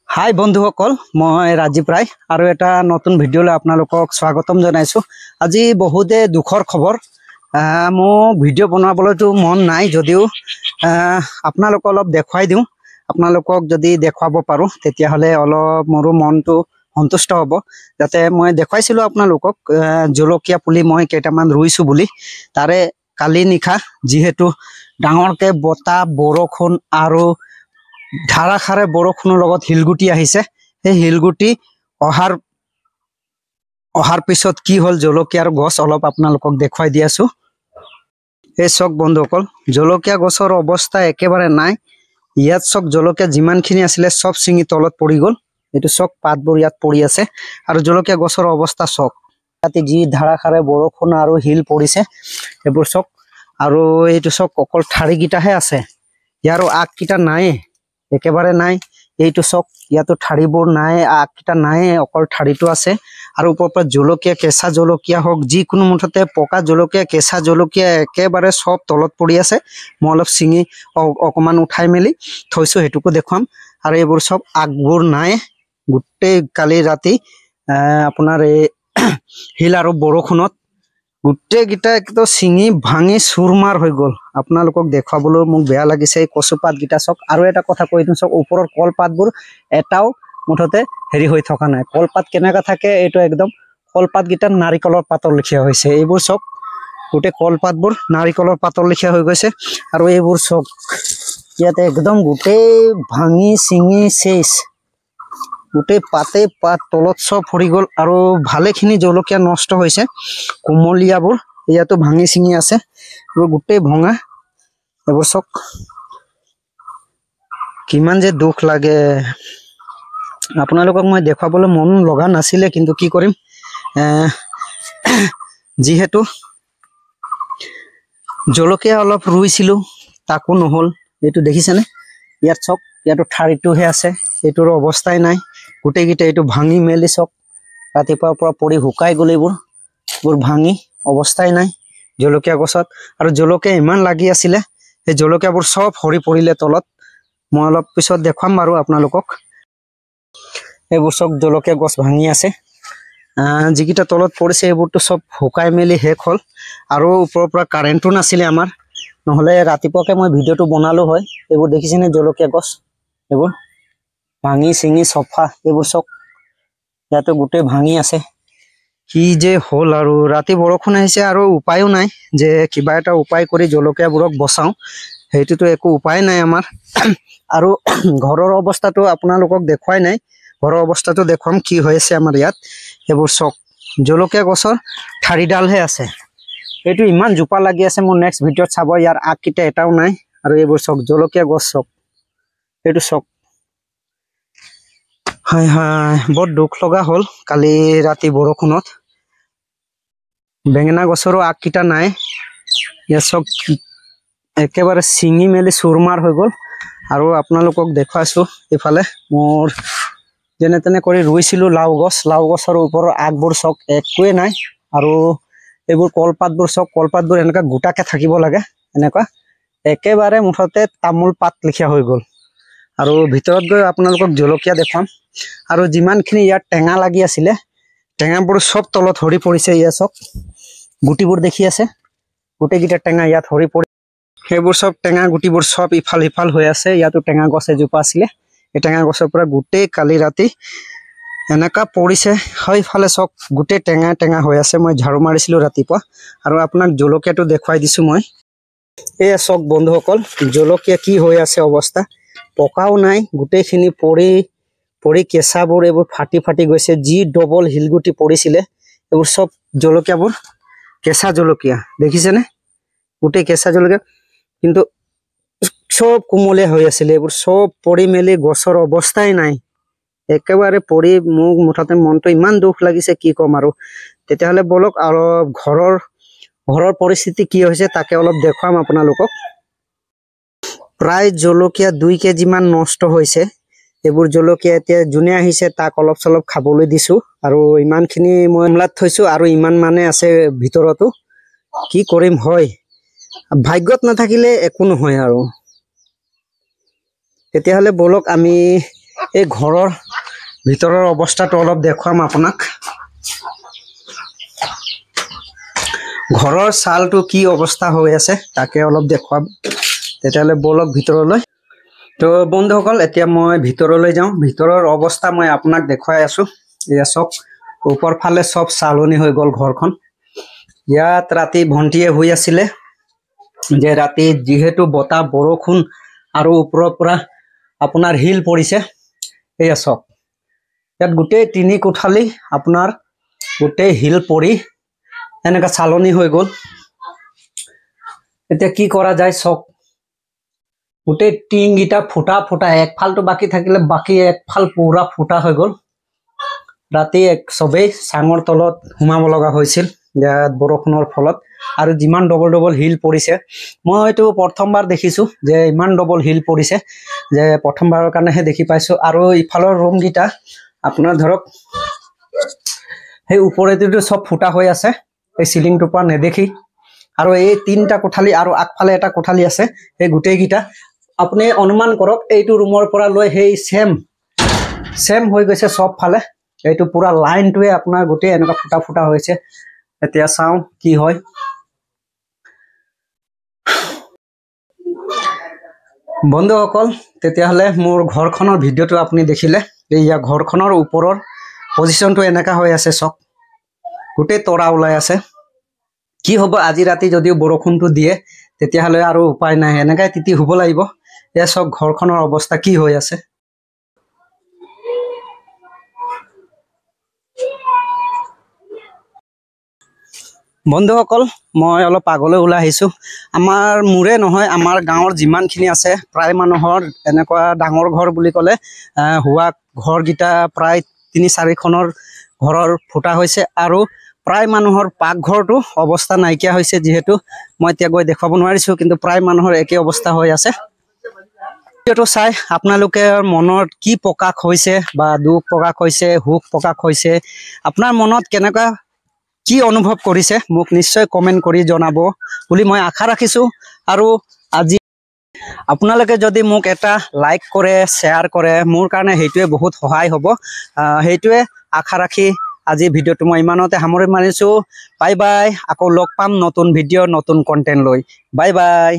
হাই বন্ধুসকল, মই ৰাজীৱ ৰায় আৰু এটা নতুন ভিডিঅ'লৈ আপোনালোকক স্বাগতম জনাইছোঁ। আজি বহুতে দুখৰ খবৰ। মোক ভিডিঅ' বনাবলৈতো মন নাই, যদিও আপোনালোকক অলপ দেখুৱাই দিওঁ। আপোনালোকক যদি দেখুৱাব পাৰোঁ তেতিয়াহ'লে অলপ মোৰো মনটো সন্তুষ্ট হ'ব। যাতে মই দেখুৱাইছিলোঁ আপোনালোকক জলকীয়া পুলি মই কেইটামান ৰুইছোঁ বুলি। তাৰে কালি নিশা যিহেতু ডাঙৰকৈ বতাহ, বৰষুণ আৰু ধাৰাসাৰে বৰষুণৰ লগত শিলগুটি আহিছে। সেই শিলগুটি অহাৰ পিছত কি হ'ল, জলকীয়াৰ গছ অলপ আপোনালোকক দেখুৱাই দি আছো। এই চক বন্ধুসকল, জলকীয়া গছৰ অৱস্থা একেবাৰে নাই। ইয়াত চক জলকীয়া যিমানখিনি আছিলে চব ছিঙি তলত পৰি গ'ল। এইটো চক পাতবোৰ ইয়াত পৰি আছে আৰু জলকীয়া গছৰ অৱস্থা চক। ৰাতি যি ধাৰাসাৰে বৰষুণ আৰু শিল পৰিছে এইবোৰ চক। আৰু এইটো চক অকল ঠাৰিকেইটাহে আছে, ইয়াৰো আগকেইটা নাই, একেবাৰে নাই। এইটো চক, ইয়াতো ঠাৰিবোৰ নাই, আগকেইটা নাই, অকল ঠাৰিটো আছে। আৰু ওপৰৰ পৰা জলকীয়া, কেঁচা জলকীয়া হওক, যিকোনো মুঠতে পকা জলকীয়া, কেঁচা জলকীয়া একেবাৰে চব তলত পৰি আছে। মই অলপ ছিঙি অকণমান উঠাই মেলি থৈছোঁ, সেইটোকো দেখুৱাম। আৰু এইবোৰ চব আগবোৰ নাই, গোটেই কালি ৰাতি আপোনাৰ এই শিল আৰু বৰষুণত গোটেইকেইটা একদম ছিঙি ভাঙি চুৰমাৰ হৈ গ'ল। আপোনালোকক দেখুৱাবলৈ মোক বেয়া লাগিছে। এই কচুপাতকেইটা চক। আৰু এটা কথা কৈ দিওঁ, চক ওপৰৰ কলপাতবোৰ এটাও মুঠতে হেৰি হৈ থকা নাই। কলপাত কেনেকুৱা থাকে, এইটো একদম কলপাতকেইটা নাৰিকলৰ পাতৰ লেখীয়া হৈছে। এইবোৰ চক গোটেই কলপাতবোৰ নাৰিকলৰ পাতৰ লেখীয়া হৈ গৈছে। আৰু এইবোৰ চক ইয়াতে একদম গোটেই ভাঙি ছিঙি চেচ, গোটেই পাতে পাত তলত চব সৰি গ'ল। আৰু ভালেখিনি জলকীয়া নষ্ট হৈছে। কোমলীয়াবোৰ ইয়াতো ভাঙি ছিঙি আছে, এইবোৰ গোটেই ভঙা। এইবোৰ চক কিমান যে দুখ লাগে। আপোনালোকক মই দেখুৱাবলৈ মন লগা নাছিলে, কিন্তু কি কৰিম, যিহেতু জলকীয়া অলপ ৰুইছিলোঁ তাকো নহ'ল। এইটো দেখিছেনে, ইয়াত চক, ইয়াতো ঠাৰিটোহে আছে, এইটোৰ অৱস্থাই নাই। গোটেইকেইটা এইটো ভাঙি মেলি চক ৰাতিপুৱাৰ পৰা পৰি শুকাই গ'ল। এইবোৰ ভাঙি অৱস্থাই নাই জলকীয়া গছত। আৰু জলকীয়া ইমান লাগি আছিলে, সেই জলকীয়াবোৰ চব সৰি পৰিলে তলত। মই অলপ পিছত দেখুৱাম বাৰু আপোনালোকক। এইবোৰ চব জলকীয়া গছ ভাঙি আছে। যিকেইটা তলত পৰিছে এইবোৰতো চব শুকাই মেলি শেষ হ'ল। আৰু ওপৰৰ পৰা কাৰেণ্টটো নাছিলে আমাৰ, নহ'লে ৰাতিপুৱাকৈ মই ভিডিঅ'টো বনালোঁ হয়। এইবোৰ দেখিছেনে জলকীয়া গছ, এইবোৰ ভাঙি ছিঙি চফা। এইবোৰ চব ইয়াতে গোটেই ভাঙি আছে। কি যে হ'ল, আৰু ৰাতি বৰষুণ আহিছে আৰু উপায়ো নাই যে কিবা এটা উপায় কৰি জলকীয়াবোৰক বচাওঁ। সেইটোতো একো উপায় নাই আমাৰ। আৰু ঘৰৰ অৱস্থাটো আপোনালোকক দেখুৱাই নাই, ঘৰৰ অৱস্থাটো দেখুৱাম কি হৈ আছে আমাৰ ইয়াত। এইবোৰ চক জলকীয়া গছৰ ঠাৰিডালহে আছে। এইটো ইমান জোপা লাগি আছে, মোৰ নেক্সট ভিডিঅ'ত চাব। ইয়াৰ আগকেইটা এটাও নাই। আৰু এইবোৰ চক জলকীয়া গছ চক, এইটো চক। হয় হয়, বৰ দুখ লগা হ'ল কালি ৰাতি বৰষুণত। বেঙেনা গছৰো আগকেইটা নাই, ইয়াত চব একেবাৰে ছিঙি মেলি চুৰমাৰ হৈ গ'ল। আৰু আপোনালোকক দেখুৱাইছোঁ, ইফালে মোৰ যেনে তেনে কৰি ৰুইছিলোঁ লাও গছ, লাও গছৰ ওপৰৰ আগবোৰ চক একোৱেই নাই। আৰু এইবোৰ কলপাতবোৰ চক, কলপাতবোৰ এনেকুৱা গোটাকৈ থাকিব লাগে, এনেকুৱা একেবাৰে মুঠতে তামোল পাত লেখীয়া হৈ গ'ল। আৰু ভিতৰত গৈ আপোনালোকক জলকীয়া দেখুৱাম। আৰু যিমানখিনি ইয়াত টেঙা লাগি আছিলে, টেঙাবোৰ চব তলত সৰি পৰিছে। ইয়াত চক গুটিবোৰ দেখি আছে, গোটেইকেইটা টেঙা ইয়াত সৰি পৰি, সেইবোৰ চব টেঙা গুটিবোৰ চব ইফাল সিফাল হৈ আছে। ইয়াতো টেঙা গছ এজোপা আছিলে, এই টেঙা গছৰ পৰা গোটেই কালি ৰাতি এনেকুৱা পৰিছে। সেইফালে চক গোটেই টেঙা টেঙা হৈ আছে। মই ঝাৰু মাৰিছিলোঁ ৰাতিপুৱা। আৰু আপোনাক জলকীয়াটো দেখুৱাই দিছোঁ মই। এয়া চক বন্ধুসকল, জলকীয়া কি হৈ আছে অৱস্থা। পকাও নাই, গোটেইখিনি পৰি কেঁচাবোৰ এইবোৰ ফাটি ফাটি গৈছে। যি ডবল শিলগুটি পৰিছিলে, এইবোৰ চব জলকীয়াবোৰ কেঁচা জলকীয়া দেখিছেনে, গোটেই কেঁচা জলকীয়া। কিন্তু চব কোমলীয়া হৈ আছিলে, এইবোৰ চব পৰি মেলি গছৰ অৱস্থাই নাই। একেবাৰে পৰি মোক মুঠতে মনটো ইমান দুখ লাগিছে, কি ক'ম আৰু। তেতিয়াহ'লে বলক অলপ ঘৰৰ পৰিস্থিতি কি হৈছে তাকে অলপ দেখুৱাম আপোনালোকক। প্ৰায় জলকীয়া 2 কেজিমান নষ্ট হৈছে। এইবোৰ জলকীয়া এতিয়া যোনে আহিছে তাক অলপ চলপ খাবলৈ দিছোঁ। আৰু ইমানখিনি মই আমলাত থৈছোঁ, আৰু ইমান মানে আছে ভিতৰতো। কি কৰিম, হয় ভাগ্যত নাথাকিলে একো নহয় আৰু। তেতিয়াহ'লে বলক আমি এই ঘৰৰ ভিতৰৰ অৱস্থাটো অলপ দেখুৱাম আপোনাক ঘৰৰ ছালটো কি অৱস্থা হৈ আছে তাকে অলপ দেখুৱাম তেতিয়ালে বলক ভিতৰলৈ তো বন্ধুসকল এতিয়া মই ভিতৰলৈ যাওঁ ভিতৰৰ অৱস্থা মই আপোনাক দেখুৱাই আছো এয়া সব ওপৰ ফালে সব চালনি হৈ গল ঘৰখন ইয়াত ৰাতি ভন্টিয়ে হৈ আছিল যে ৰাতি যিহেতু বতা বৰষুণ আৰু ওপৰৰ পৰা আপোনাৰ হিল পৰিছে এয়া সব ইয়াত গোটেই তিনি কোঠালি আপোনাৰ গোটেই হিল পৰি এনেকা চালনি হৈ গল এতিয়া কি কৰা যায় সব গোটেই টিং গিটা ফুটা ফুটা একফালটো বাকি থাকিলে বাকি একফাল পুৰা ফুটা হৈ গল ৰাতি সবেই সাঙৰ তলত হুমাব লগা হৈছিল ইয়াত বৰষুণৰ ফলত আৰু যিমান ডবল ডবল হিল পৰিছে মই হয়তো প্ৰথমবাৰ দেখিছো যে ইমান ডবল হিল পৰিছে যে প্ৰথমবাৰৰ কাৰণেহে দেখি পাইছো আৰু ইফালৰ ৰুম গিটা আপোনাৰ ধৰক সেই ওপৰেটো সব ফুটা হৈ আছে এই সিলিংটো পৰা নেদেখি আৰু এই তিনটা কোঠালি আৰু আগফালে এটা কোঠালি আছে এই গোটেই গিটা আপুনি অনুমান কৰক এইটো ৰুমৰ পৰা লৈ সেই সেম হৈ গৈছে সব ফালে এইটো পুৰা লাইনটোৱে আপোনাৰ গোটেই এনেকা ফুটা ফুটা হৈছে এতিয়া চাও কি হয় বন্ধুসকল তেতিয়াহলে মোৰ ঘৰখনৰ ভিডিওটো আপুনি দেখিলে এইয়া ঘৰখনৰ ওপৰৰ পজিশনটো এনেকা হৈ আছে সব গোটেই তৰা ওলাই আছে কি হ'ব আজি ৰাতি যদিও বৰষুণটো দিয়ে তেতিয়াহলে আৰু উপায় নাই এনেকাই তিতি হ'ব লাগিব এয়া সব ঘৰখনৰ অৱস্থা কি হৈ আছে বন্ধুসকল মই অলপ আগলৈ ওলাই আহিছো আমাৰ মুৰে নহয় আমাৰ গাঁৱৰ যিমানখিনি আছে প্ৰায় মানুহৰ এনেকুৱা ডাঙৰ ঘৰ বুলি ক'লে হুৱা ঘৰ গিটা প্ৰায় 3-4 খনৰ ঘৰৰ ফুটা হৈছে আৰু প্ৰায় মানুহৰ পাকঘৰটো অৱস্থা নাইকিয়া হৈছে যেহেতু মই এতিয়া গৈ দেখাব নোৱাৰিছো কিন্তু প্ৰায় মানুহৰ একে অৱস্থা হৈ আছে ভিডিওটো চাই আপোনালোকে মনত কি প্ৰকাশ হৈছে বা দুখ প্ৰকাশ হৈছে হুক প্ৰকাশ হৈছে আপোনাৰ মনত কেনেকুৱা কি অনুভৱ কৰিছে মোক নিশ্চয় কমেন্ট কৰি জনাব বুলি মই আশা ৰাখিছো আৰু আজি আপোনালোকে যদি মোক এটা লাইক কৰে শেয়াৰ কৰে মোৰ কাৰণে হেইটোৱে বহুত সহায় হ'ব হেইটোৱে আশা ৰাখি আজি ভিডিওটো মই ইমানতে সামৰি মাৰিছো বাই বাই আকৌ লগ পাম নতুন ভিডিও নতুন কন্টেন্ট লৈ বাই বাই